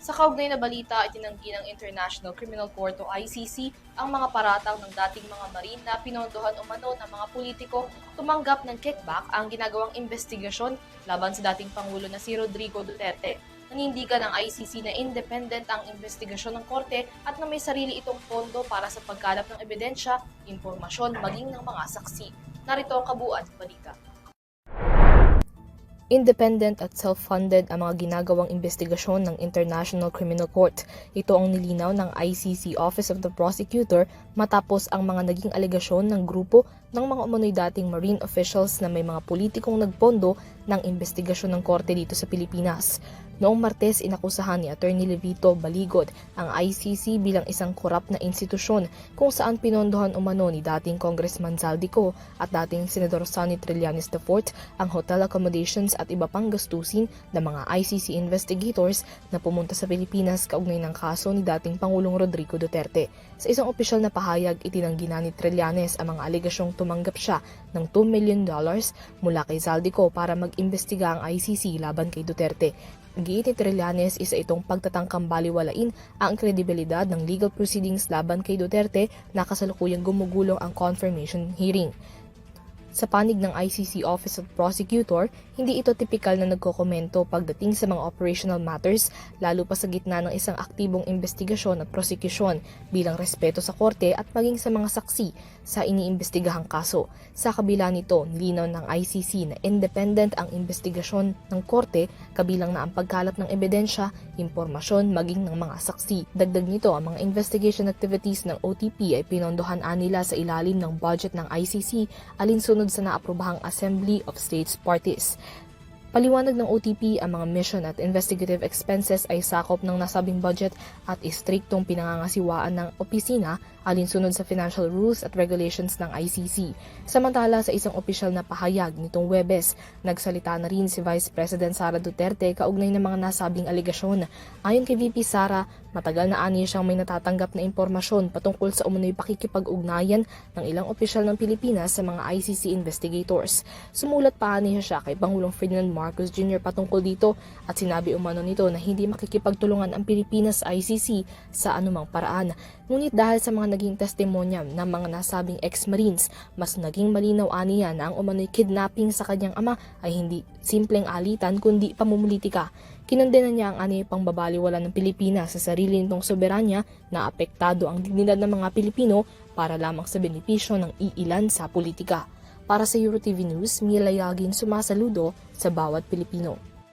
Sa kaugnay na balita, itinanggi ng International Criminal Court o ICC ang mga paratang ng dating mga marine na pinondohan umano ng mga politiko tumanggap ng kickback ang ginagawang investigasyon laban sa dating Pangulo na si Rodrigo Duterte. Nanindigan ng ICC na independent ang investigasyon ng korte at na may sarili itong pondo para sa pagkalap ng ebidensya, impormasyon, maging ng mga saksi. Narito ang kabuuan ng balita. Independent at self-funded ang mga ginagawang investigasyon ng International Criminal Court. Ito ang nilinaw ng ICC Office of the Prosecutor matapos ang mga naging alegasyon ng grupo ng mga umano'y dating marine officials na may mga politikong nagpondo ng investigasyon ng korte dito sa Pilipinas. Noong Martes, inakusahan ni Attorney Levito Baligod ang ICC bilang isang korap na institusyon kung saan pinondohan umano ni dating Congressman Zaldico at dating Senador Sonny Trillanes IV ang hotel accommodations at iba pang gastusin ng mga ICC investigators na pumunta sa Pilipinas kaugnay ng kaso ni dating Pangulong Rodrigo Duterte. Sa isang opisyal na pahayag, itinanggi na ni Trillanes ang mga alegasyong tumanggap siya ng $2 million mula kay Zaldico para mag-imbestiga ang ICC laban kay Duterte. Giit ni Trillanes, isa itong pagtatangkang baliwalain ang kredibilidad ng legal proceedings laban kay Duterte na kasalukuyang gumugulong ang confirmation hearing. Sa panig ng ICC Office of Prosecutor, hindi ito tipikal na nagkokomento pagdating sa mga operational matters, lalo pa sa gitna ng isang aktibong investigasyon at prosekusyon bilang respeto sa korte at maging sa mga saksi sa iniimbestigahang kaso. Sa kabila nito, nilinaw ng ICC na independent ang investigasyon ng korte kabilang na ang pagkalap ng ebidensya, impormasyon, maging ng mga saksi. Dagdag nito, ang mga investigation activities ng OTP ay pinondohan nila sa ilalim ng budget ng ICC alinsunod sa naaprobahang Assembly of States Parties. Paliwanag ng OTP, ang mga mission at investigative expenses ay sakop ng nasabing budget at istriktong pinangangasiwaan ng opisina alinsunod sa financial rules at regulations ng ICC. Samantala, sa isang opisyal na pahayag nitong Huwebes, nagsalita na rin si Vice President Sara Duterte kaugnay ng mga nasabing aligasyon. Ayon kay VP Sara, matagal na ani siyang may natatanggap na impormasyon patungkol sa umunoy pakikipag-ugnayan ng ilang opisyal ng Pilipinas sa mga ICC investigators. Sumulat pa niya siya kay Pangulong Ferdinand Marcos Jr. patungkol dito at sinabi umano nito na hindi makikipagtulungan ang Pilipinas sa ICC sa anumang paraan. Ngunit dahil sa mga naging testimonya ng mga nasabing ex-marines, mas naging malinaw aniya na ang umano'y kidnapping sa kanyang ama ay hindi simpleng alitan kundi pamumulitika. Kinondenan niya ang aniyay pangbabaliwala ng Pilipinas sa sarili nitong soberanya na apektado ang dignidad ng mga Pilipino para lamang sa benepisyo ng iilan sa politika. Para sa EuroTV News, Mila Yagin sumasaludo sa bawat Pilipino.